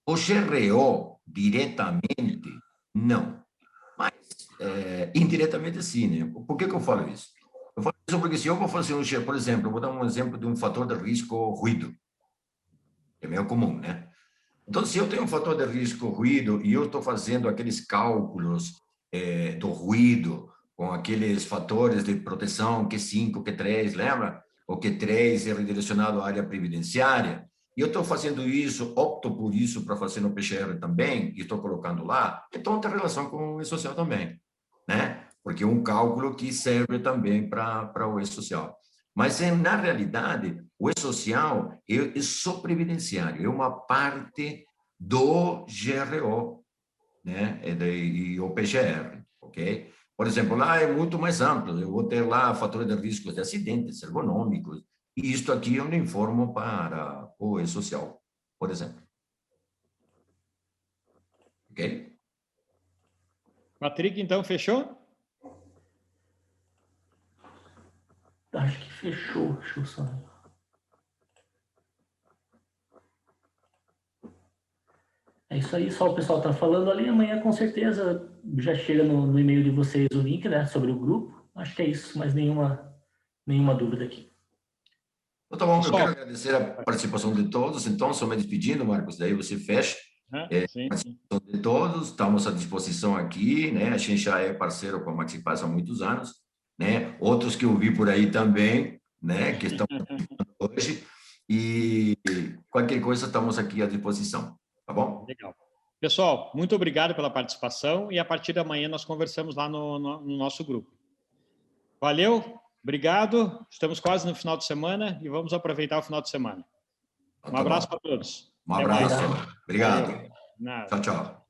O GRO, diretamente, não. Mas, indiretamente, sim, né? Por que eu falo isso? Eu falo isso porque se eu vou fazer por exemplo, eu vou dar um exemplo de um fator de risco ruído, que é meio comum, né? Então, se eu tenho um fator de risco ruído e eu estou fazendo aqueles cálculos do ruído com aqueles fatores de proteção Q5, Q3, lembra? O Q3 é redirecionado à área previdenciária. E eu estou fazendo isso, opto por isso para fazer no PCR também, e estou colocando lá, então tem relação com o e-social também, né? Porque é um cálculo que serve também para o e-social. Mas, na realidade, o e-social é só previdenciário, é uma parte do GRO, né? E o PGR, ok? Por exemplo, lá é muito mais amplo, eu vou ter lá fatores de riscos de acidentes ergonômicos, e isto aqui eu não informo para o e-social, por exemplo. Ok?
Patrick, então, fechou?
Acho que fechou. Deixa eu só... É isso aí, só o pessoal está falando ali. Amanhã, com certeza, já chega no e-mail de vocês o link, né, sobre o grupo. Acho que é isso, mas nenhuma dúvida aqui.
Então, tá bom, eu quero agradecer a participação de todos. Então, só me despedindo, Marcos, daí você fecha.
Sim.
Participação de todos, estamos à disposição aqui, né? A gente já é parceiro com a Maxipaz há muitos anos, né? Outros que eu vi por aí também, né? Que estão hoje. E qualquer coisa, estamos aqui à disposição. Tá bom?
Legal. Pessoal, muito obrigado pela participação e a partir de amanhã nós conversamos lá no nosso grupo. Valeu, obrigado. Estamos quase no final de semana e vamos aproveitar o final de semana. Um abraço para todos.
Um abraço. Obrigado.
Valeu. Nada.
Tchau, tchau.